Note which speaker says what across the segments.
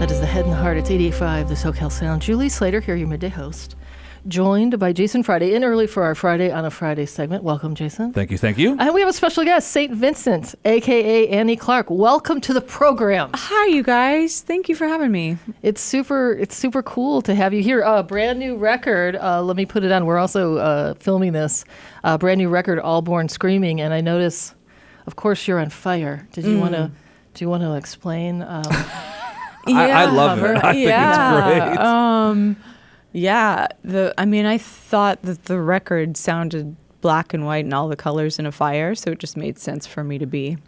Speaker 1: That is the Head and Heart. It's 88.5, the SoCal Sound. Julie Slater here, your midday host, joined by Jason Friday, in early for our Friday on a Friday segment. Welcome, Jason.
Speaker 2: Thank you, thank you.
Speaker 1: And we have a special guest, St. Vincent, a.k.a. Annie Clark. Welcome to the program.
Speaker 3: Hi, you guys. Thank you for having me.
Speaker 1: It's super cool to have you here. A brand new record. Let me put it on. We're also filming this. Brand new record, All Born Screaming. And I notice, of course, you're on fire. Do you want to explain?
Speaker 2: I love it. I think it's great.
Speaker 3: I thought that the record sounded black and white and all the colors in a fire, so it just made sense for me to be,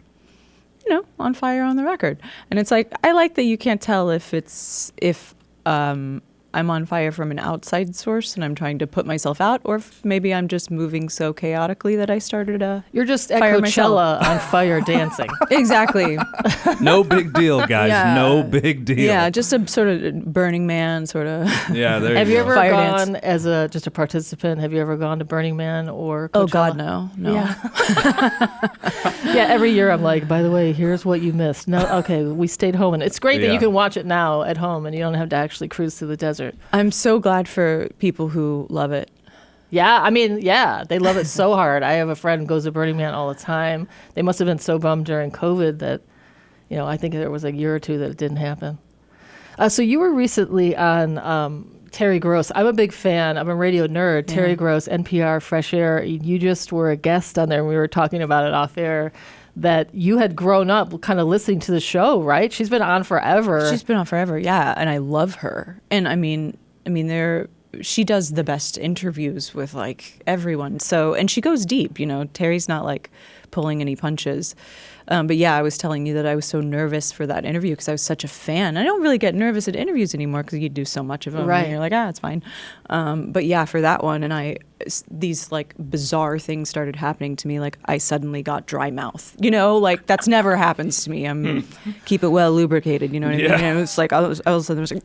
Speaker 3: on fire on the record. And it's like, I like that you can't tell if I'm on fire from an outside source and I'm trying to put myself out, or if maybe I'm just moving so chaotically that I started a
Speaker 1: You're just at
Speaker 3: fire
Speaker 1: Coachella on fire dancing.
Speaker 3: Exactly.
Speaker 2: No big deal, guys.
Speaker 3: Yeah.
Speaker 2: No big deal.
Speaker 3: Yeah, just a sort of Burning Man sort of.
Speaker 2: Yeah, there you go.
Speaker 1: Have you ever
Speaker 3: Fire
Speaker 1: gone
Speaker 3: dance.
Speaker 1: as just a participant? Have you ever gone to Burning Man or Coachella?
Speaker 3: Oh God, no.
Speaker 1: Yeah. Yeah, every year I'm like, by the way, here's what you missed. No, okay, we stayed home. And it's great that you can watch it now at home and you don't have to actually cruise through the desert.
Speaker 3: I'm so glad for people who love it.
Speaker 1: Yeah, I mean, yeah, they love it so hard. I have a friend who goes to Burning Man all the time. They must have been so bummed during COVID that, I think there was a year or two that it didn't happen. So you were recently on Terry Gross. I'm a big fan. I'm a radio nerd. Yeah. Terry Gross, NPR, Fresh Air. You just were a guest on there, and we were talking about it off air, that you had grown up kind of listening to the show, right? She's been on forever.
Speaker 3: She's been on forever, yeah, and I love her. And I mean, she does the best interviews with like everyone. So, and she goes deep, Terry's not like pulling any punches. But yeah, I was telling you that I was so nervous for that interview because I was such a fan. I don't really get nervous at interviews anymore because you do so much of them.
Speaker 1: Right.
Speaker 3: And you're like, it's fine. But yeah, for that one, and these like bizarre things started happening to me. Like I suddenly got dry mouth, like that's never happens to me. I'm keep it well lubricated. You know what I mean? And it's like, all of a sudden there's like,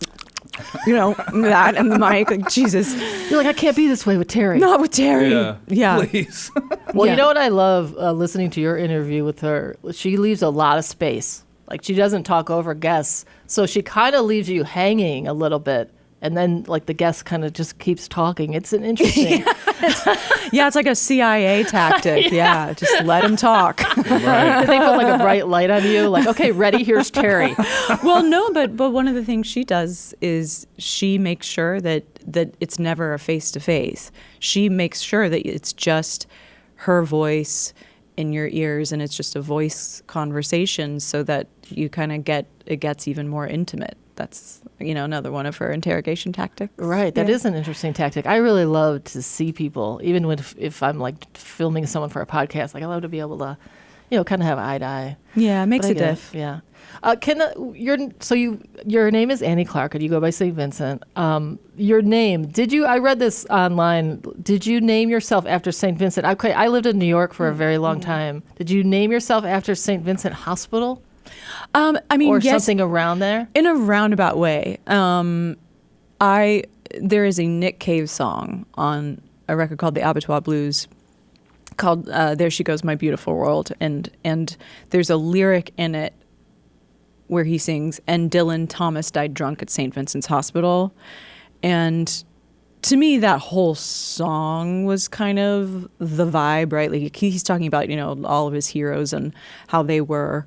Speaker 3: that and the mic, like Jesus.
Speaker 1: You're like, I can't be this way with Terry.
Speaker 3: Not with Terry. Yeah.
Speaker 2: Please.
Speaker 1: Well, you know what I love listening to your interview with her? She leaves a lot of space. Like she doesn't talk over guests. So she kind of leaves you hanging a little bit. And then like the guest kind of just keeps talking. It's an interesting.
Speaker 3: It's like a CIA tactic. Yeah. Just let him talk.
Speaker 1: Right. Did they put like a bright light on you? Like, okay, ready, here's Terry.
Speaker 3: Well, no, but one of the things she does is she makes sure that it's never a face-to-face. She makes sure that it's just her voice in your ears and it's just a voice conversation so that you kind of it gets even more intimate. That's, another one of her interrogation tactics.
Speaker 1: Right. That is an interesting tactic. I really love to see people, even if I'm like filming someone for a podcast, like I love to be able to, kind of have eye to eye.
Speaker 3: Yeah, it makes a diff.
Speaker 1: Yeah. Your name is Annie Clark and you go by St. Vincent. Your name, I read this online. Did you name yourself after St. Vincent? Okay, I lived in New York for a very long time. Did you name yourself after St. Vincent Hospital?
Speaker 3: Or
Speaker 1: yes, something around there?
Speaker 3: In a roundabout way. There is a Nick Cave song on a record called The Abattoir Blues called There She Goes My Beautiful World. And there's a lyric in it where he sings, and Dylan Thomas died drunk at St. Vincent's Hospital. And to me, that whole song was kind of the vibe, right? Like he's talking about, all of his heroes and how they were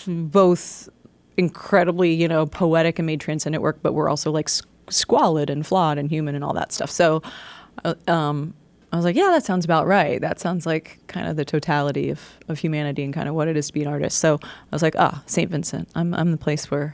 Speaker 3: both incredibly, poetic and made transcendent work, but were also like squalid and flawed and human and all that stuff. So I was like, yeah, that sounds about right. That sounds like kind of the totality of humanity and kind of what it is to be an artist. So I was like, St. Vincent. I'm the place where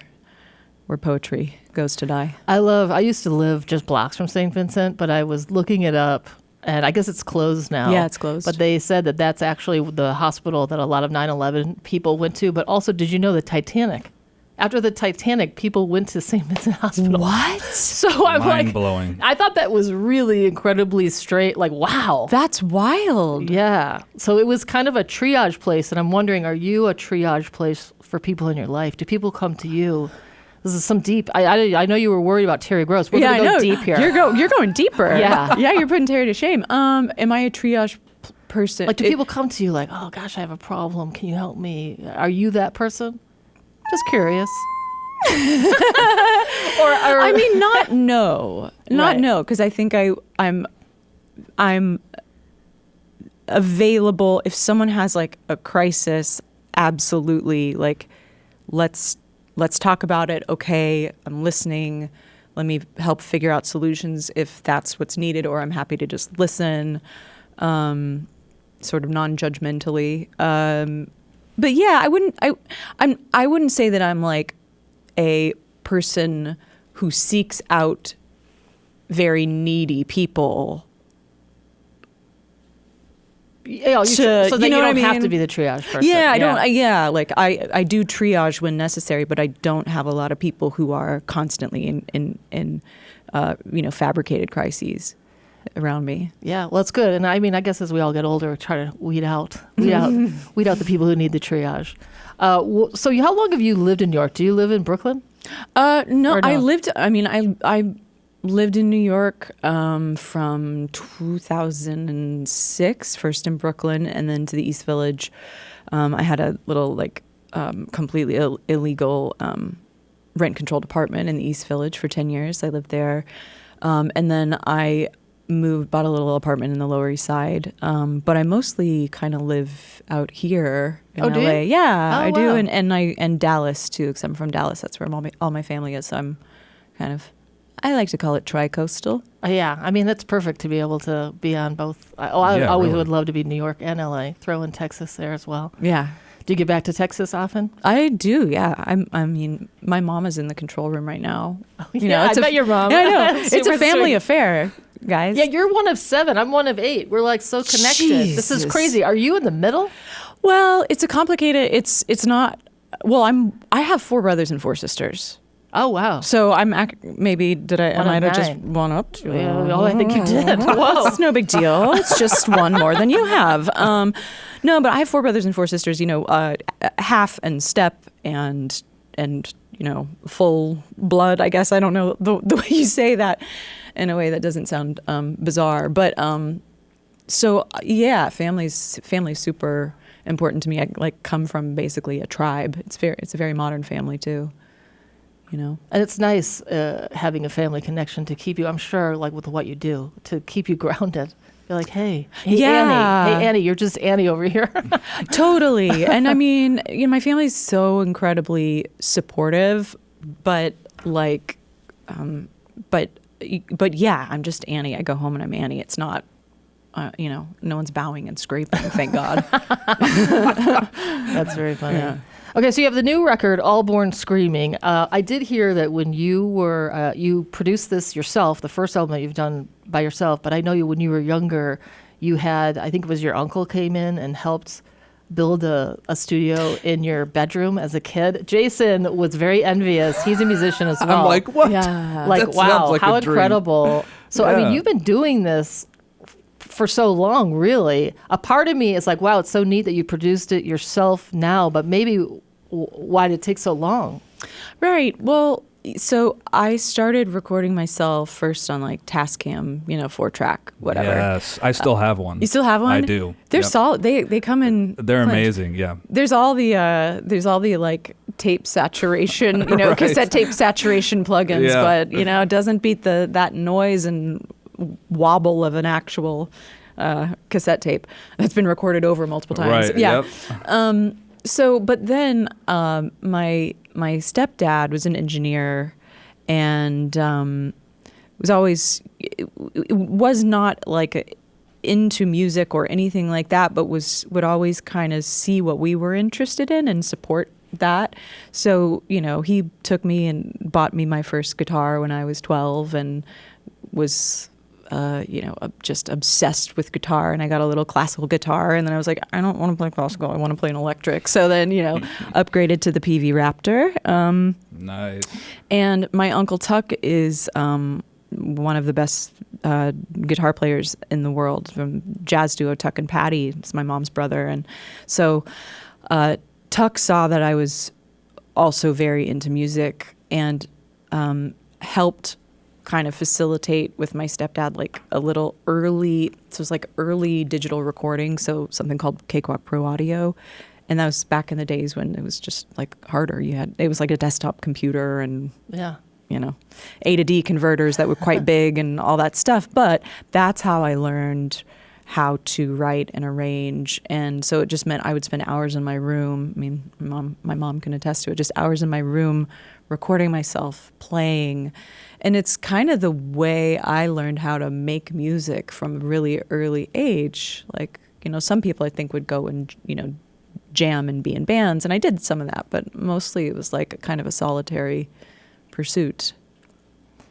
Speaker 3: poetry goes to die.
Speaker 1: I used to live just blocks from St. Vincent, but I was looking it up. And I guess it's closed now.
Speaker 3: Yeah, it's closed.
Speaker 1: But they said that that's actually the hospital that a lot of 9/11 people went to. But also, did you know the Titanic? After the Titanic, people went to St. Vincent Hospital.
Speaker 3: What?
Speaker 1: So I'm
Speaker 2: mind-blowing.
Speaker 1: I thought that was really incredibly straight. Like, wow.
Speaker 3: That's wild.
Speaker 1: Yeah. So it was kind of a triage place. And I'm wondering, are you a triage place for people in your life? Do people come to you? This is some deep. I know you were worried about Terry Gross. We're gonna go deep here.
Speaker 3: You're going deeper.
Speaker 1: Yeah.
Speaker 3: Yeah. You're putting Terry to shame. Am I a triage person?
Speaker 1: Like, do people come to you like, oh gosh, I have a problem. Can you help me? Are you that person? Just curious.
Speaker 3: I mean, not no,
Speaker 1: Right.
Speaker 3: no, because I think I'm available if someone has like a crisis. Absolutely, like let's talk about it. Okay, I'm listening. Let me help figure out solutions if that's what's needed, or I'm happy to just listen, sort of non-judgmentally. But yeah, I wouldn't say that I'm like a person who seeks out very needy people.
Speaker 1: Yeah, so then you don't have to be the triage person.
Speaker 3: Yeah, I don't. Like I do triage when necessary, but I don't have a lot of people who are constantly in fabricated crises around me.
Speaker 1: Yeah, well, it's good. And I mean, I guess as we all get older, we try to weed out the people who need the triage. So how long have you lived in New York? Do you live in Brooklyn?
Speaker 3: No, I lived. I mean, I lived in New York from 2006, first in Brooklyn, and then to the East Village. I had a little completely illegal rent-controlled apartment in the East Village for 10 years. I lived there, and then I bought a little apartment in the Lower East Side. But I mostly kind of live out here in LA.
Speaker 1: Do you?
Speaker 3: Yeah, I do,
Speaker 1: wow.
Speaker 3: and Dallas too, because I'm from Dallas. That's where all my family is. So I'm kind of, I like to call it tri-coastal.
Speaker 1: Yeah, I mean, that's perfect to be able to be on both. I
Speaker 2: Yeah,
Speaker 1: always
Speaker 2: really.
Speaker 1: would love to be New York and LA. Throw in Texas there as well.
Speaker 3: Yeah.
Speaker 1: Do you get back to Texas often?
Speaker 3: I do, yeah. I mean, my mom is in the control room right now.
Speaker 1: I bet your mom.
Speaker 3: Yeah, I know. It's a
Speaker 1: Super
Speaker 3: family
Speaker 1: sweet.
Speaker 3: affair, guys.
Speaker 1: Yeah, you're one of 7. I'm one of 8. We're like so connected. This is
Speaker 3: Jesus.
Speaker 1: crazy. Are you in the middle?
Speaker 3: Well, it's a complicated. It's not. Well, I have 4 brothers and 4 sisters.
Speaker 1: Oh wow.
Speaker 3: So I might have just
Speaker 1: 9.
Speaker 3: one up.
Speaker 1: Yeah, I think you did. Whoa.
Speaker 3: It's no big deal. It's just one more than you have. No, but I have 4 brothers and 4 sisters. Half and step and full blood. I guess I don't know the way you say that in a way that doesn't sound bizarre. But so yeah, family's super important to me. I come from basically a tribe. It's a very modern family too.
Speaker 1: And it's nice having a family connection to keep you, I'm sure, like with what you do, to keep you grounded. You're like, hey
Speaker 3: Yeah.
Speaker 1: Annie. Hey, Annie, you're just Annie over here.
Speaker 3: Totally. And I mean, my family's so incredibly supportive, but but yeah, I'm just Annie. I go home and I'm Annie. It's not, no one's bowing and scraping, thank God.
Speaker 1: That's very funny.
Speaker 3: Yeah.
Speaker 1: Okay, so you have the new record, All Born Screaming. I did hear that when you were, you produced this yourself, the first album that you've done by yourself, but I know when you were younger, you had, I think it was your uncle came in and helped build a studio in your bedroom as a kid. Jason was very envious. He's a musician as well.
Speaker 2: I'm like, what?
Speaker 3: Yeah.
Speaker 1: Like,
Speaker 2: That sounds
Speaker 1: wow,
Speaker 2: like
Speaker 1: how
Speaker 2: a dream.
Speaker 1: incredible. So, I mean,
Speaker 2: Yeah.
Speaker 1: you've been doing this for so long, really. A part of me is like, wow, it's so neat that you produced it yourself now, but maybe why did it take so long?
Speaker 3: Right. Well, so I started recording myself first on Tascam, 4-track, whatever.
Speaker 2: Yes, I still have one.
Speaker 3: You still have one?
Speaker 2: I do.
Speaker 3: They're
Speaker 2: Yep.
Speaker 3: solid. They come in.
Speaker 2: They're
Speaker 3: Clint.
Speaker 2: amazing. Yeah.
Speaker 3: There's all the tape saturation,
Speaker 2: Right.
Speaker 3: cassette tape saturation plugins,
Speaker 2: Yeah.
Speaker 3: but it doesn't beat that noise and wobble of an actual cassette tape that's been recorded over multiple times.
Speaker 2: Right.
Speaker 3: Yeah.
Speaker 2: Yep.
Speaker 3: So, but then my stepdad was an engineer, and was not into music or anything like that, but would always kind of see what we were interested in and support that. So he took me and bought me my first guitar when I was 12, and was just obsessed with guitar. And I got a little classical guitar, and then I was like, I don't want to play classical, I want to play an electric. So then, upgraded to the PV Raptor.
Speaker 2: Nice.
Speaker 3: And my Uncle Tuck is one of the best guitar players in the world, from jazz duo Tuck and Patty. It's my mom's brother. And so Tuck saw that I was also very into music, and helped kind of facilitate with my stepdad a little early, so it was early digital recording, so something called Cakewalk Pro Audio, And that was back in the days when it was just like harder. It was like a desktop computer and
Speaker 1: Yeah.
Speaker 3: A to D converters that were quite big and all that stuff. But that's how I learned how to write and arrange. And so it just meant I would spend hours in my room. I mean, my mom can attest to it, just hours in my room recording myself, playing. And it's kind of the way I learned how to make music from a really early age. Like, some people I think would go and, jam and be in bands. And I did some of that, but mostly it was like kind of a solitary pursuit.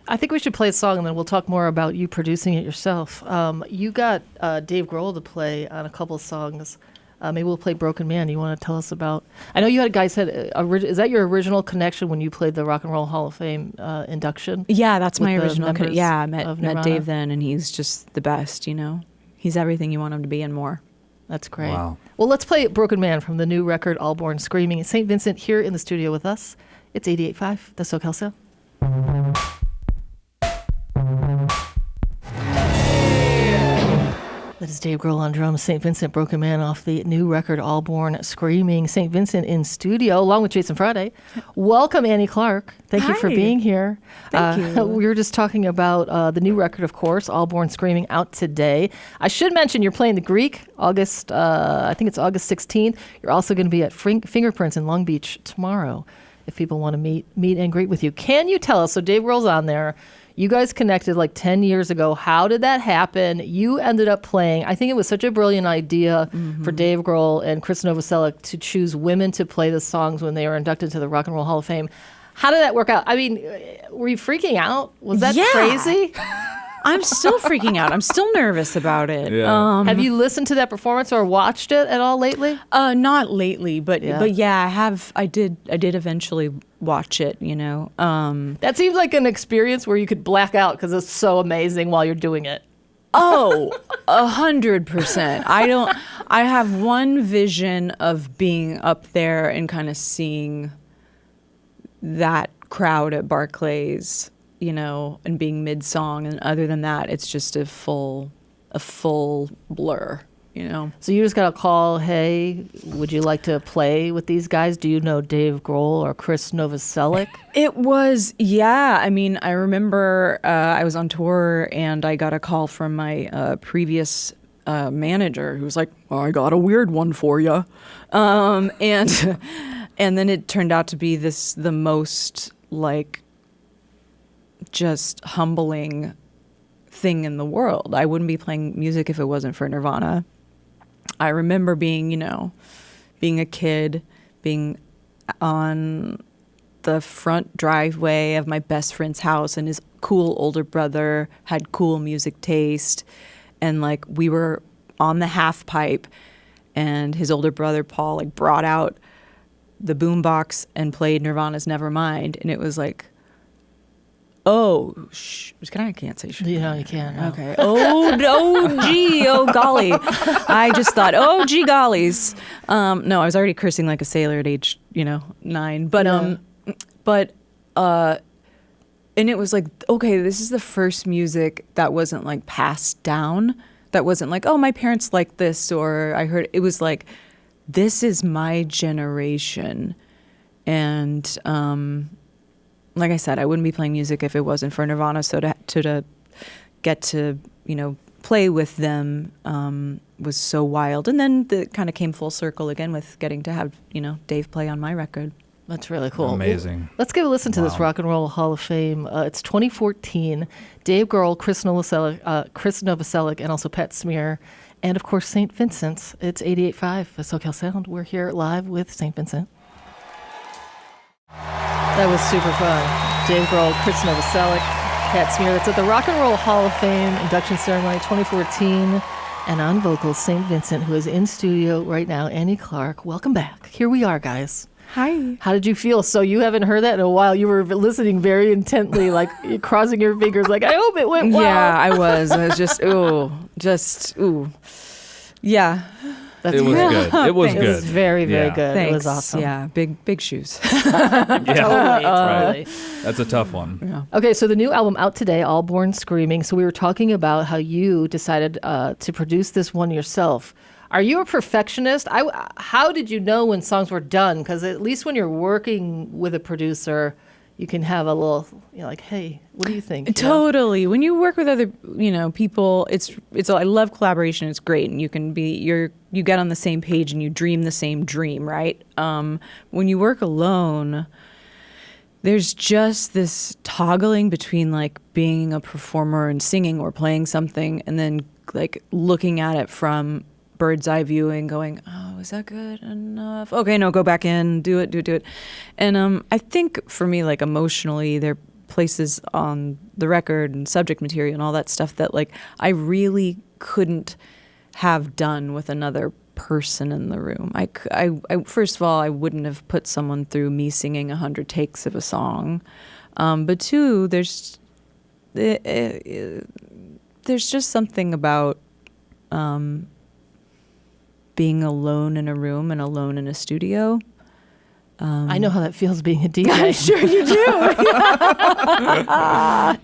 Speaker 1: I think we should play a song, and then we'll talk more about you producing it yourself. You got Dave Grohl to play on a couple of songs. Maybe we'll play Broken Man. You want to tell us about... I know you had a guy said... is that your original connection when you played the Rock and Roll Hall of Fame induction?
Speaker 3: Yeah, that's my
Speaker 1: with the
Speaker 3: original...
Speaker 1: members
Speaker 3: Yeah, I
Speaker 1: of
Speaker 3: met
Speaker 1: Nirvana?
Speaker 3: Dave then, and he's just the best, He's everything you want him to be and more.
Speaker 1: That's great.
Speaker 2: Wow.
Speaker 1: Well, let's play Broken Man from the new record, All Born Screaming. St. Vincent here in the studio with us. It's 88.5, the SoCal Sound. That is Dave Grohl on drums, St. Vincent, Broken Man off the new record, All Born Screaming. St. Vincent in studio, along with Jason Friday. Welcome, Annie Clark. Thank you for
Speaker 3: Hi.
Speaker 1: being here.
Speaker 3: Thank you.
Speaker 1: We were just talking about the new record, of course, All Born Screaming, out today. I should mention you're playing the Greek, I think it's August 16th. You're also going to be at Fingerprints in Long Beach tomorrow, if people want to meet and greet with you. Can you tell us, so Dave Grohl's on there, you guys connected like 10 years ago. How did that happen? You ended up playing. I think it was such a brilliant idea for Dave Grohl and Chris Novoselic to choose women to play the songs when they were inducted to the Rock and Roll Hall of Fame. How did that work out? I mean, were you freaking out? Was that crazy?
Speaker 3: I'm still freaking out. I'm still nervous about it.
Speaker 2: Yeah.
Speaker 1: Have you listened to that performance or watched it at all lately?
Speaker 3: Not lately, but
Speaker 1: Yeah.
Speaker 3: yeah, I have. I did eventually watch it.
Speaker 1: That seems like an experience where you could black out because it's so amazing while you're doing it.
Speaker 3: Oh, 100%. I have one vision of being up there and kind of seeing that crowd at Barclays, and being mid-song. And other than that, it's just a full blur,
Speaker 1: So you just got a call, hey, would you like to play with these guys? Do you know Dave Grohl or Chris Novoselic?
Speaker 3: It was, yeah. I mean, I remember I was on tour and I got a call from my previous manager who was like, I got a weird one for you. And then it turned out to be the most like just humbling thing in the world. I wouldn't be playing music if it wasn't for Nirvana. I remember being a kid, being on the front driveway of my best friend's house, and his cool older brother had cool music taste, and like we were on the half pipe, and his older brother Paul like brought out the boombox and played Nirvana's Nevermind, and it was like, oh, I can't say shit.
Speaker 1: You can't. No.
Speaker 3: Okay. Oh, golly. I just thought, oh, gee, gollies. No, I was already cursing like a sailor at age, 9. But, and it was like, okay, this is the first music that wasn't like passed down. That wasn't like, oh, my parents like this, or I heard, it was like, this is my generation. And, like I said, I wouldn't be playing music if it wasn't for Nirvana. So to get to, play with them was so wild. And then it kind of came full circle again with getting to have, Dave play on my record.
Speaker 1: That's really cool.
Speaker 2: Amazing.
Speaker 1: Let's give a listen to this Rock and Roll Hall of Fame. It's 2014. Dave Grohl, Chris Novoselic, and also Pat Smear. And, of course, St. Vincent. It's 88.5, the SoCal Sound. We're here live with St. Vincent. That was super fun. Dave Grohl, Chris Novoselic, Pat Smear. That's at the Rock and Roll Hall of Fame induction ceremony 2014. And on vocals, St. Vincent, who is in studio right now, Annie Clark. Welcome back. Here we are, guys.
Speaker 3: Hi.
Speaker 1: How did you feel? So you haven't heard that in a while. You were listening very intently, like crossing your fingers, like, I hope it went well.
Speaker 3: Yeah, I was just, ooh. Yeah.
Speaker 1: That's
Speaker 2: It was good. It was
Speaker 1: It
Speaker 2: good.
Speaker 1: was very, very
Speaker 2: Yeah.
Speaker 1: good.
Speaker 3: Thanks.
Speaker 1: It was awesome.
Speaker 3: Yeah, big shoes.
Speaker 1: Totally.
Speaker 2: That's a tough one.
Speaker 3: Yeah.
Speaker 1: Okay, so the new album out today, All Born Screaming. So we were talking about how you decided to produce this one yourself. Are you a perfectionist? How did you know when songs were done? Because at least when you're working with a producer, you can have a little, like, hey, what do you think?
Speaker 3: Totally. When you work with other, people, it's. I love collaboration. It's great, and you get on the same page and you dream the same dream, right? When you work alone, there's just this toggling between like being a performer and singing or playing something, and then like looking at it from bird's eye view and going, oh, is that good enough? Okay, no, go back in, do it. And I think for me, like emotionally, there are places on the record and subject material and all that stuff that like I really couldn't have done with another person in the room. I first of all, I wouldn't have put someone through me singing 100 takes of a song. But two, there's just something about being alone in a room and alone in a studio.
Speaker 1: I know how that feels being a DJ.
Speaker 3: I'm sure you do.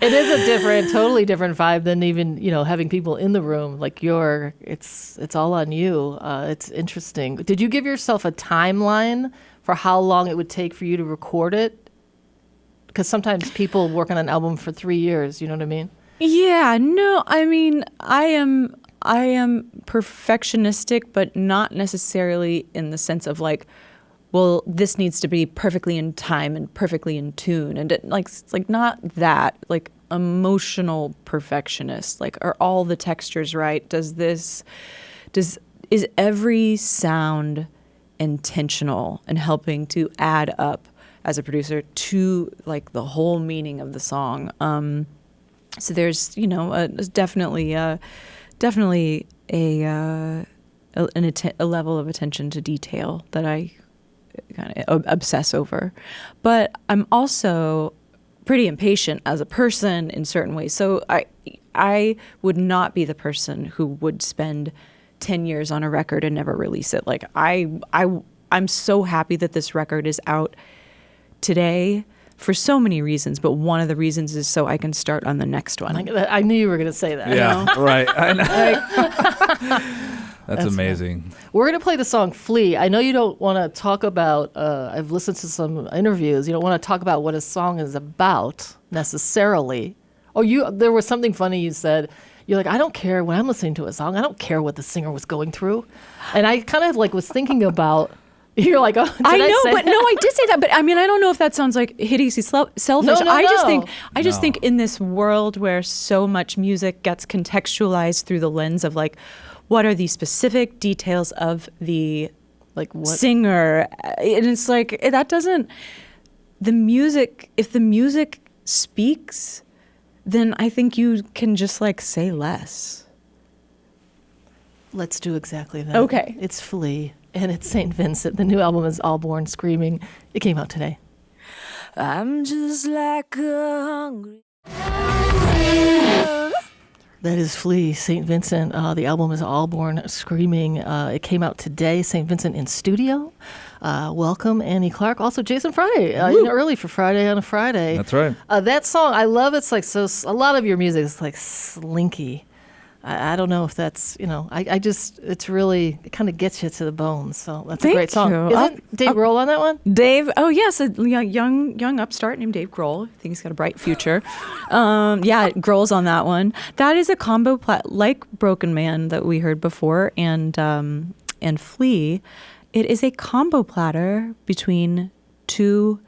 Speaker 1: It is a totally different vibe than even, having people in the room. Like it's all on you. It's interesting. Did you give yourself a timeline for how long it would take for you to record it? Because sometimes people work on an album for 3 years. You know what I mean?
Speaker 3: Yeah, no, I mean, I am perfectionistic, but not necessarily in the sense of like, well, this needs to be perfectly in time and perfectly in tune. And it's like not that, like emotional perfectionist. Like, are all the textures right? Is every sound intentional and helping to add up as a producer to like the whole meaning of the song? So there's, definitely a level of attention to detail that I kind of obsess over. But I'm also pretty impatient as a person in certain ways. So I would not be the person who would spend 10 years on a record and never release it. Like I'm so happy that this record is out today for so many reasons, but one of the reasons is so I can start on the next one.
Speaker 1: I knew you were going to say that.
Speaker 2: Yeah, right. I know. That's amazing.
Speaker 1: Fun. We're going to play the song Flee. I know you don't want to talk about, I've listened to some interviews, you don't want to talk about what a song is about necessarily. There was something funny you said. You're like, I don't care when I'm listening to a song. I don't care what the singer was going through. And I kind of like was thinking about, you're like, oh, I
Speaker 3: did say that, but I mean, I don't know if that sounds like hideously selfish.
Speaker 1: No.
Speaker 3: I just think in this world where so much music gets contextualized through the lens of like, what are the specific details of the
Speaker 1: like what?
Speaker 3: Singer? And it's like, that doesn't, the music, if the music speaks, then I think you can just like say less.
Speaker 1: Let's do exactly that.
Speaker 3: Okay.
Speaker 1: It's Flee, and it's St. Vincent. The new album is All Born Screaming. It came out today.
Speaker 4: I'm just like a hungry...
Speaker 1: That is Flee, St. Vincent. The album is All Born Screaming. It came out today, St. Vincent in studio. Welcome, Annie Clark. Also, Jason Friday, early for Friday on a Friday.
Speaker 2: That's right.
Speaker 1: That song, I love. It's like so. A lot of your music is like slinky. I don't know if that's, it's really, it kind of gets you to the bone. So that's a great song. Isn't Dave Grohl on that one?
Speaker 3: Dave, oh yes, a young upstart named Dave Grohl. I think he's got a bright future. Grohl's on that one. That is a combo, like Broken Man that we heard before and Flee. It is a combo platter between two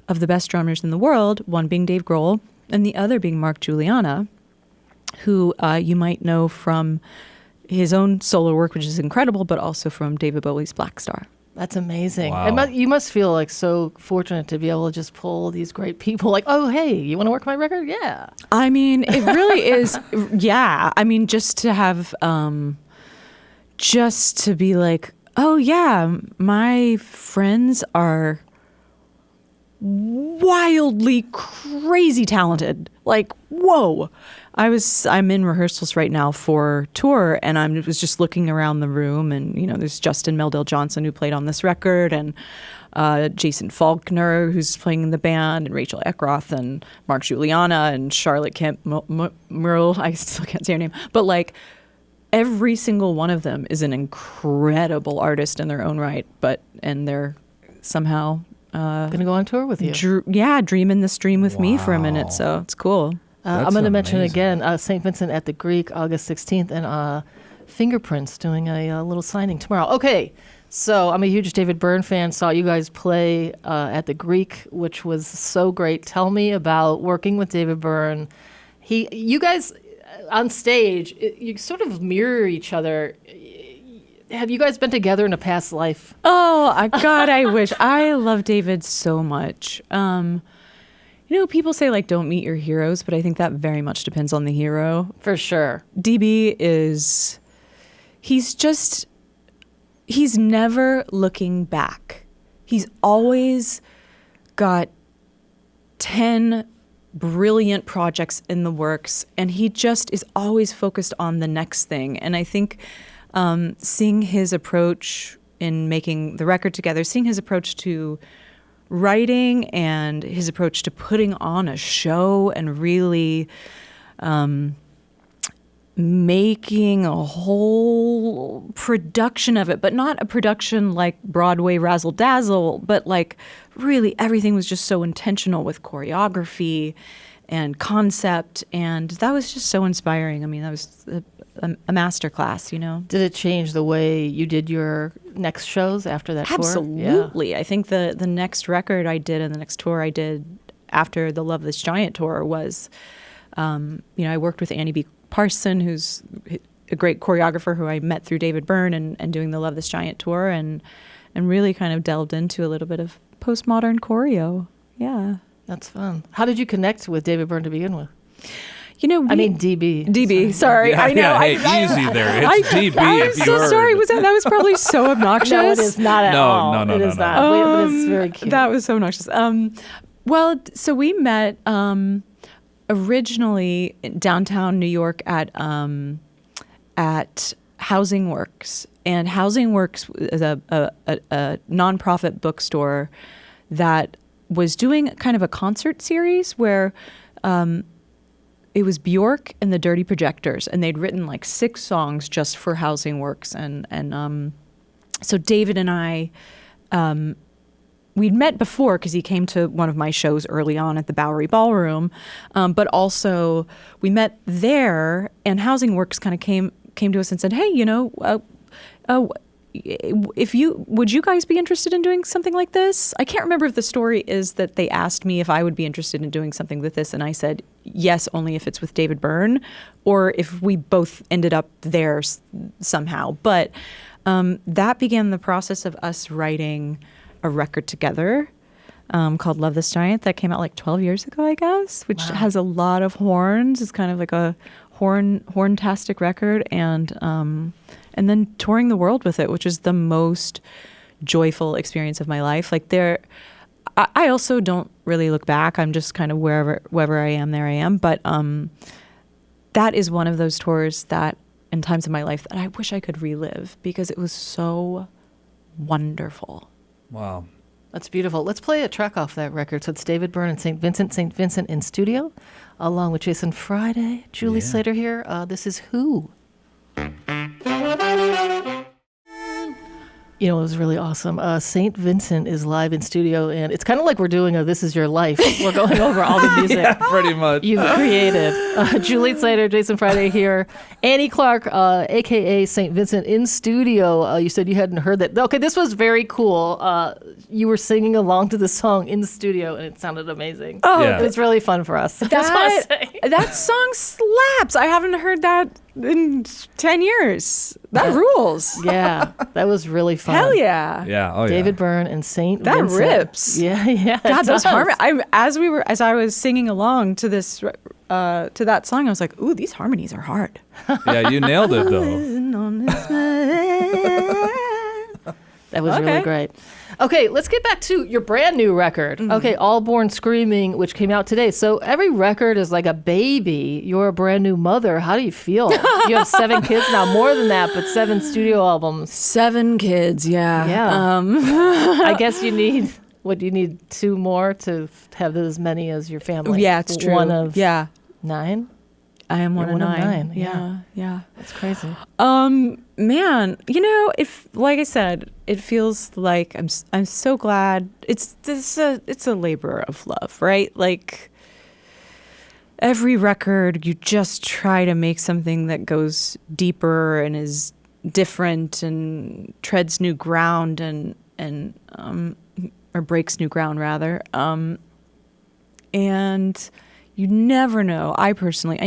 Speaker 3: of the best drummers in the world, one being Dave Grohl and the other being Mark Juliana, who you might know from his own solo work, which is incredible, but also from David Bowie's Black Star.
Speaker 1: That's amazing.
Speaker 2: Wow.
Speaker 1: You must feel like so fortunate to be able to just pull these great people like, oh, hey, you want to work my record? Yeah.
Speaker 3: I mean, it really is. Yeah. I mean, just to have, just to be like, oh, yeah, my friends are wildly crazy talented. Like, whoa. I'm in rehearsals right now for tour, and I was just looking around the room, and there's Justin Meldale Johnson who played on this record, and Jason Faulkner who's playing in the band, and Rachel Eckroth, and Mark Juliana, and Charlotte Kemp Merle. I still can't say her name, but like every single one of them is an incredible artist in their own right, and they're somehow
Speaker 1: Gonna go on tour with you.
Speaker 3: Dreaming this dream with me for a minute. So it's cool.
Speaker 1: I'm going to mention
Speaker 2: amazing.
Speaker 1: again St. Vincent at the Greek, August 16th, and Fingerprints doing a little signing tomorrow. Okay, so I'm a huge David Byrne fan. Saw you guys play at the Greek, which was so great. Tell me about working with David Byrne. You guys on stage, you sort of mirror each other. Have you guys been together in a past life?
Speaker 3: Oh, God, I wish. I love David so much. People say, like, don't meet your heroes, but I think that very much depends on the hero.
Speaker 1: For sure.
Speaker 3: DB he's never looking back. He's always got 10 brilliant projects in the works, and he just is always focused on the next thing. And I think seeing his approach in making the record together, seeing his approach to writing and his approach to putting on a show and really making a whole production of it, but not a production like Broadway razzle dazzle, but like really everything was just so intentional with choreography and concept, and that was just so inspiring. I mean, that was a master class,
Speaker 1: Did it change the way you did your next shows after that tour?
Speaker 3: Absolutely. Yeah. I think the next record I did and the next tour I did after the Love This Giant tour was, I worked with Annie B. Parson, who's a great choreographer who I met through David Byrne and doing the Love This Giant tour, and really kind of delved into a little bit of postmodern choreo. Yeah.
Speaker 1: That's fun. How did you connect with David Byrne to begin with? DB.
Speaker 3: DB, sorry.
Speaker 2: Yeah,
Speaker 3: I know.
Speaker 2: Yeah, easy there. It's DB.
Speaker 3: I'm
Speaker 2: if you
Speaker 3: so
Speaker 2: heard.
Speaker 3: sorry. That was probably so obnoxious.
Speaker 1: No, it is not at all.
Speaker 2: No,
Speaker 1: It is
Speaker 2: no.
Speaker 1: not. But it's very cute.
Speaker 3: That was so obnoxious. Well, so we met originally in downtown New York at Housing Works, and Housing Works is a nonprofit bookstore that was doing kind of a concert series where it was Bjork and the Dirty Projectors, and they'd written like 6 songs just for Housing Works, and so David and I, we'd met before because he came to one of my shows early on at the Bowery Ballroom, but also we met there, and Housing Works kind of came to us and said, hey, would you guys be interested in doing something like this? I can't remember if the story is that they asked me if I would be interested in doing something with this, and I said yes, only if it's with David Byrne, or if we both ended up there somehow. But that began the process of us writing a record together called Love This Giant that came out like 12 years ago, I guess, which has a lot of horns. It's kind of like a horn-tastic record, and then touring the world with it, which is the most joyful experience of my life. Like I also don't really look back. I'm just kind of wherever I am, there I am. But that is one of those tours that, in times of my life, that I wish I could relive because it was so wonderful.
Speaker 2: Wow.
Speaker 1: That's beautiful. Let's play a track off that record. So it's David Byrne and St. Vincent in studio, along with Jason Friday, Julie Slater here. This is Who. It was really awesome. St. Vincent is live in studio, and it's kind of like we're doing a This Is Your Life. We're going over all the music
Speaker 2: Yeah, pretty much.
Speaker 1: you've created. Julie Slater, Jason Friday here. Annie Clark, a.k.a. St. Vincent, in studio. You said you hadn't heard that. Okay, this was very cool. You were singing along to the song in the studio, and it sounded amazing.
Speaker 3: Oh,
Speaker 2: Yeah.
Speaker 1: It was really fun for us. I just want to say.
Speaker 3: That song slaps. I haven't heard that in 10 years. That rules.
Speaker 1: Yeah, that was really fun.
Speaker 3: Hell yeah.
Speaker 2: Yeah. Oh,
Speaker 1: David Byrne and St.
Speaker 3: That
Speaker 1: Vincent.
Speaker 3: rips.
Speaker 1: Yeah, yeah.
Speaker 3: God,
Speaker 1: it
Speaker 3: those
Speaker 1: does.
Speaker 3: harmonies. As I was singing along to this, to that song, I was like, ooh, these harmonies are hard.
Speaker 2: yeah. Yeah, you nailed it, though.
Speaker 1: That was really
Speaker 3: Okay.
Speaker 1: great. Okay, let's get back to your brand new record. Okay, All Born Screaming, which came out today. So every record is like a baby. You're a brand new mother. How do you feel? You have 7 kids now, more than that, but 7 studio albums.
Speaker 3: 7 kids, yeah.
Speaker 1: Yeah. I guess you need, what do you need, 2 more to have as many as your family?
Speaker 3: Yeah, it's true.
Speaker 1: One of
Speaker 3: yeah.
Speaker 1: 9?
Speaker 3: I am one
Speaker 1: You're
Speaker 3: of
Speaker 1: one of
Speaker 3: nine.
Speaker 1: nine,
Speaker 3: Yeah, yeah.
Speaker 1: That's crazy.
Speaker 3: Man, if like I said, it feels like I'm so glad. It's a labor of love, right? Like every record, you just try to make something that goes deeper and is different and treads new ground or breaks new ground rather. And you never know. I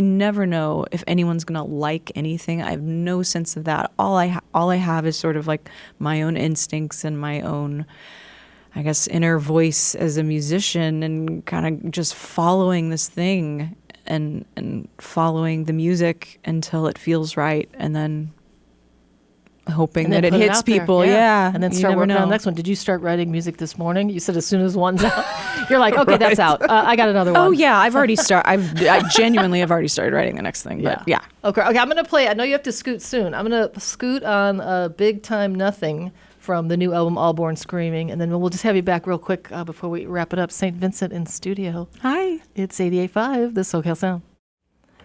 Speaker 3: never know if anyone's gonna like anything. I have no sense of that. All I have is sort of like my own instincts and my own, I guess, inner voice as a musician, and kind of just following this thing and following the music until it feels right, and then hoping
Speaker 1: And then
Speaker 3: that it
Speaker 1: put
Speaker 3: hits
Speaker 1: out there.
Speaker 3: people. Yeah.
Speaker 1: And then
Speaker 3: You
Speaker 1: start
Speaker 3: never
Speaker 1: working on
Speaker 3: know.
Speaker 1: the next one. Did you start writing music this morning? You said as soon as one's out, you're like, okay, that's out. I got another one.
Speaker 3: Oh yeah, I've already started. I genuinely have already started writing the next thing. But yeah.
Speaker 1: Okay, I'm going to play. I know you have to scoot soon. I'm going to scoot on Big Time Nothing from the new album All Born Screaming, and then we'll just have you back real quick before we wrap it up. St. Vincent in studio.
Speaker 3: Hi.
Speaker 1: It's 88.5, the SoCal Sound.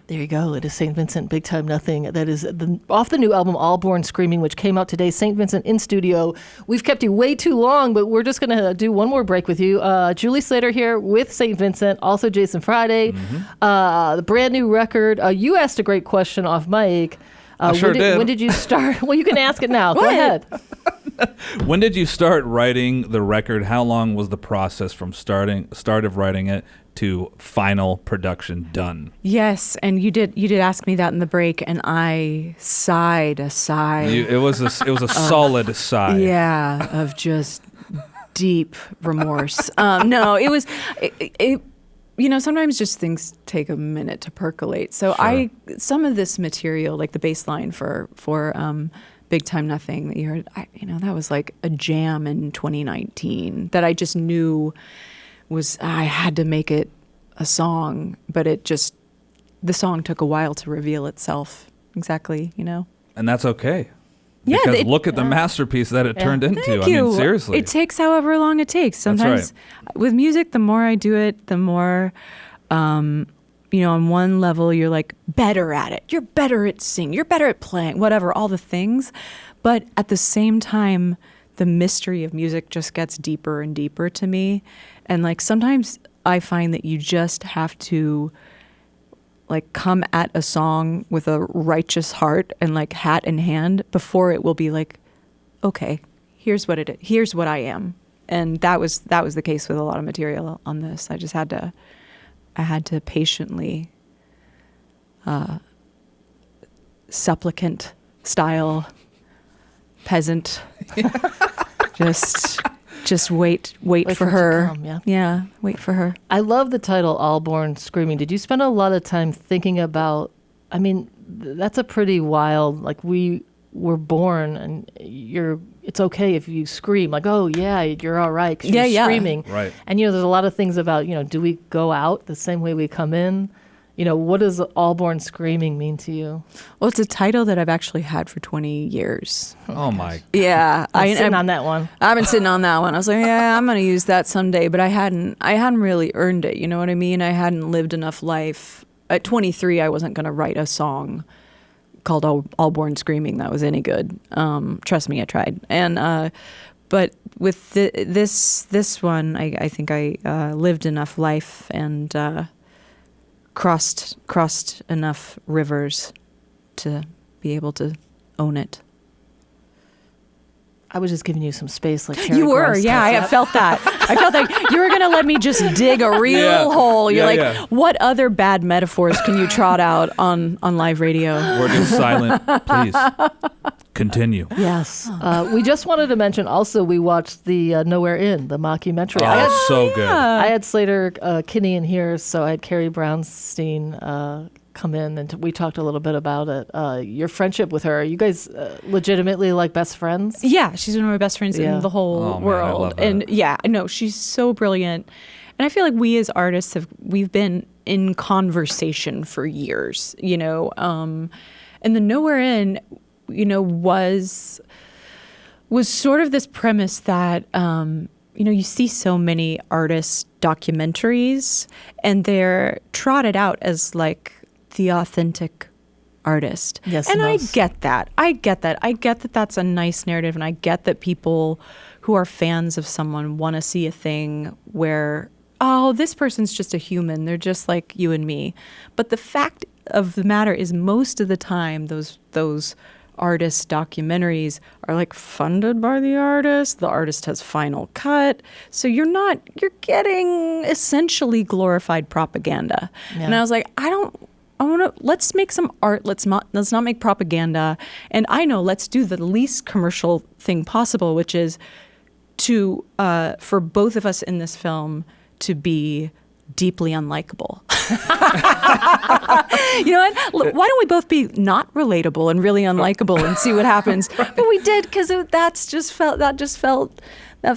Speaker 1: There you go. It is St. Vincent, Big Time Nothing. That is off the new album, All Born Screaming, which came out today. St. Vincent in studio. We've kept you way too long, but we're just going to do one more break with you. Julie Slater here with St. Vincent, also Jason Friday. The brand new record. You asked a great question off mic.
Speaker 2: I sure did.
Speaker 1: When did you start? Well, you can ask it now. Go ahead.
Speaker 2: When did you start writing the record? How long was the process from start of writing it to final production done?
Speaker 3: Yes, and you did ask me that in the break, and I sighed a sigh.
Speaker 2: It was a solid sigh.
Speaker 3: Yeah, of just deep remorse. No, it was. Sometimes just things take a minute to percolate. So
Speaker 2: Sure.
Speaker 3: some of this material, like the bass line for Big Time Nothing that you heard, that was like a jam in 2019 that I just knew I had to make it a song, but the song took a while to reveal itself. Exactly,
Speaker 2: And that's okay.
Speaker 3: Yeah,
Speaker 2: Because look at the masterpiece that it turned into.
Speaker 3: Thank
Speaker 2: I
Speaker 3: you.
Speaker 2: mean, seriously.
Speaker 3: It takes however long it takes. Sometimes with music, the more I do it, the more, on one level, you're like better at it. You're better at singing. You're better at playing, whatever, all the things. But at the same time, the mystery of music just gets deeper and deeper to me. And like sometimes I find that you just have to like come at a song with a righteous heart and like hat in hand before it will be like, okay, here's what it is. Here's what I am. And that was the case with a lot of material on this. I had to patiently, supplicant style, peasant, just wait for her.
Speaker 1: Come,
Speaker 3: yeah, wait for her.
Speaker 1: I love the title All Born Screaming. Did you spend a lot of time thinking about, that's a pretty wild, like we were born and it's okay if you scream, like, oh yeah, you're all right 'cause you're screaming.
Speaker 2: Right.
Speaker 1: And there's a lot of things about, do we go out the same way we come in? What does All Born Screaming mean to you?
Speaker 3: Well, it's a title that I've actually had for 20 years.
Speaker 2: Oh my.
Speaker 3: Yeah.
Speaker 1: I'm sitting on that one.
Speaker 3: I've been sitting on that one. I was like, yeah, I'm going to use that someday, but I hadn't really earned it. You know what I mean? I hadn't lived enough life. At 23, I wasn't going to write a song called All Born Screaming that was any good. Trust me, I tried. And but with this one, I think I lived enough life and crossed enough rivers to be able to own it.
Speaker 1: I was just giving you some space, like Terry
Speaker 3: You were,
Speaker 1: Gross
Speaker 3: yeah.
Speaker 1: does
Speaker 3: I felt that. I felt like you were going to let me just dig a real hole. You're what other bad metaphors can you trot out on live radio?
Speaker 2: We're just silent. Please continue.
Speaker 1: Yes. We just wanted to mention also we watched the Nowhere In, the mockumentary.
Speaker 2: Oh, so good.
Speaker 1: I had Slater Kinney in here, so I had Carrie Brownstein come in, and we talked a little bit about it. Your friendship with her. Are you guys legitimately like best friends?
Speaker 3: Yeah, she's one of my best friends in the whole world.
Speaker 2: Man, I love that.
Speaker 3: And yeah, I know she's so brilliant. And I feel like we as artists we've been in conversation for years, and the Nowhere In, was sort of this premise that you see so many artist documentaries and they're trotted out as like the authentic artist.
Speaker 1: Yes,
Speaker 3: and
Speaker 1: most.
Speaker 3: I get that. I get that that's a nice narrative, and I get that people who are fans of someone want to see a thing where, oh, this person's just a human. They're just like you and me. But the fact of the matter is, most of the time, those artist documentaries are like funded by the artist. The artist has final cut. So you're getting essentially glorified propaganda.
Speaker 1: Yeah.
Speaker 3: And I was like, let's make some art. Let's not make propaganda. And I know, let's do the least commercial thing possible, which is for both of us in this film to be deeply unlikable. You know what? Why don't we both be not relatable and really unlikable and see what happens? Right. But we did, because that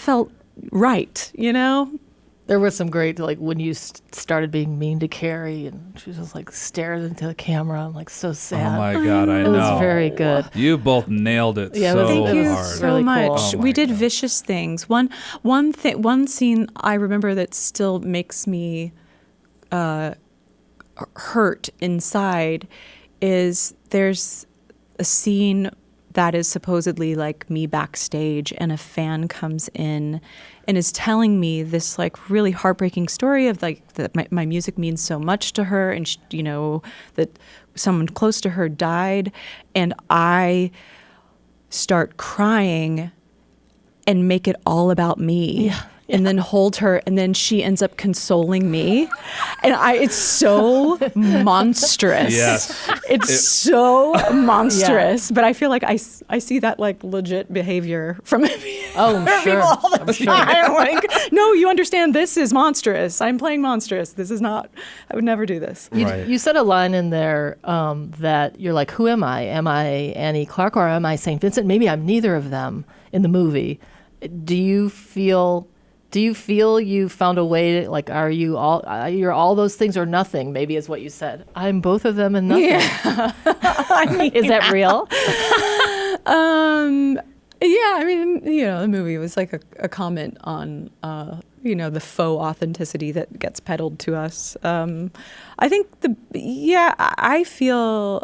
Speaker 3: felt right, you know?
Speaker 1: There was some great, like, when you started being mean to Carrie, and she just like stared into the camera. I'm like, so sad.
Speaker 2: Oh my God, I know.
Speaker 1: It was very good.
Speaker 2: You both nailed it
Speaker 1: Yeah,
Speaker 2: so
Speaker 3: Thank you
Speaker 2: hard.
Speaker 3: so
Speaker 1: Really
Speaker 3: much.
Speaker 1: cool.
Speaker 2: Oh
Speaker 3: We
Speaker 2: my
Speaker 3: did
Speaker 2: God.
Speaker 3: vicious things. One scene I remember that still makes me hurt inside is there's a scene that is supposedly like me backstage, and a fan comes in and is telling me this like really heartbreaking story of like that my music means so much to her, and you know, that someone close to her died, and I start crying and make it all about me.
Speaker 1: Yeah.
Speaker 3: And then hold her, and then she ends up consoling me, and it's so monstrous.
Speaker 2: Yes.
Speaker 3: It's so monstrous. But I feel like I see that like legit behavior from
Speaker 1: Oh, I'm sure.
Speaker 3: people all the
Speaker 1: I'm sure.
Speaker 3: time. Like, no, you understand, this is monstrous. I'm playing monstrous. This is not. I would never do this.
Speaker 2: Right.
Speaker 1: You said a line in there that you're like, who am I? Am I Annie Clark, or am I St. Vincent? Maybe I'm neither of them in the movie. Do you feel you found a way to, like, you're all those things or nothing, maybe is what you said. I'm both of them and nothing.
Speaker 3: Yeah. I mean,
Speaker 1: Is that real?
Speaker 3: Yeah, I mean, you know, the movie was like a comment on, you know, the faux authenticity that gets peddled to us. I think I feel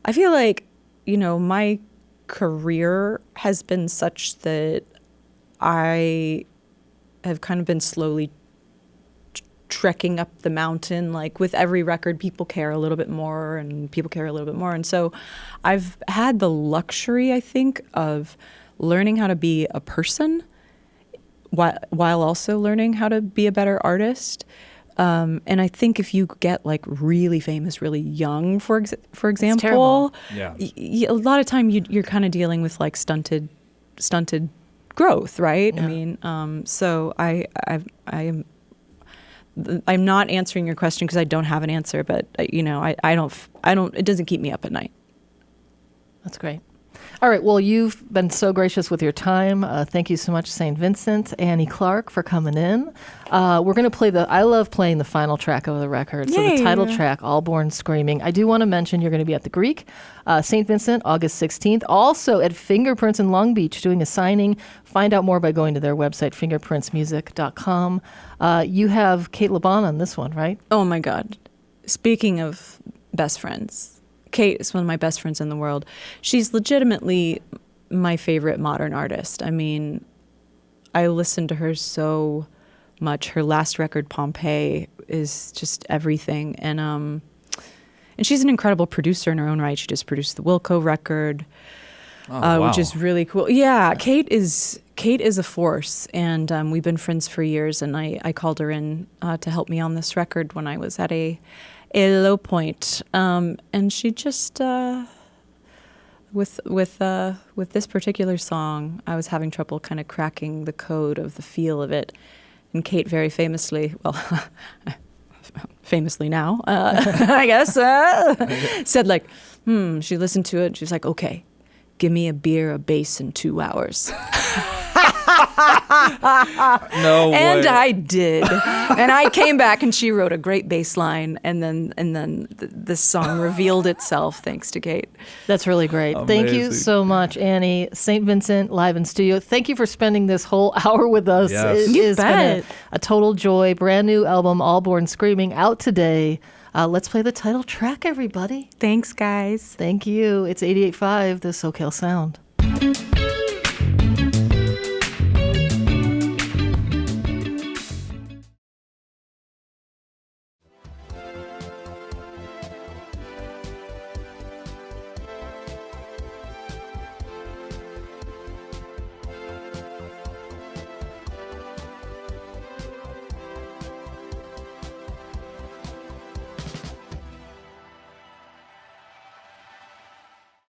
Speaker 3: like, you know, my career has been such that I have kind of been slowly trekking up the mountain. Like with every record, people care a little bit more, and people care a little bit more. And so I've had the luxury, I think, of learning how to be a person while also learning how to be a better artist. And I think if you get like really famous, really young, for example,
Speaker 2: Yeah.
Speaker 3: A lot of time you're kind of dealing with like stunted growth, right?
Speaker 1: Yeah.
Speaker 3: I mean, so I'm not answering your question because I don't have an answer, but you know, I don't. It doesn't keep me up at night.
Speaker 1: That's great. All right. Well, you've been so gracious with your time. Thank you so much, St. Vincent, Annie Clark, for coming in. We're going to play I love playing the final track of the record. So
Speaker 3: Yay.
Speaker 1: the title track, All Born Screaming. I do want to mention you're going to be at the Greek, St. Vincent, August 16th. Also at Fingerprints in Long Beach doing a signing. Find out more by going to their website, fingerprintsmusic.com. You have Kate Laban on this one, right?
Speaker 3: Oh my God. Speaking of best friends, Kate is one of my best friends in the world. She's legitimately my favorite modern artist. I mean, I listen to her so much. Her last record, Pompeii, is just everything. And she's an incredible producer in her own right. She just produced the Wilco record,
Speaker 2: Wow.
Speaker 3: which is really cool. Yeah, Kate is a force, and we've been friends for years. And I called her in to help me on this record when I was at a low point, and she just with this particular song, I was having trouble kind of cracking the code of the feel of it, and Kate very famously, well, famously now, I guess, said like, she listened to it, and she's like, okay, give me a beer, a bass in 2 hours.
Speaker 2: No way.
Speaker 3: And I did. And I came back and she wrote a great bass line, and then this song revealed itself thanks to Kate.
Speaker 1: That's really great. Thank you
Speaker 2: Amazing.
Speaker 1: so much, Annie. St. Vincent, live in studio. Thank you for spending this whole hour with us.
Speaker 2: Yes.
Speaker 1: It
Speaker 3: You
Speaker 1: has been
Speaker 3: bet.
Speaker 1: a total joy. Brand new album, All Born Screaming, out today. Let's play the title track, everybody.
Speaker 5: Thanks, guys.
Speaker 1: Thank you. It's 88.5, the SoCal Sound.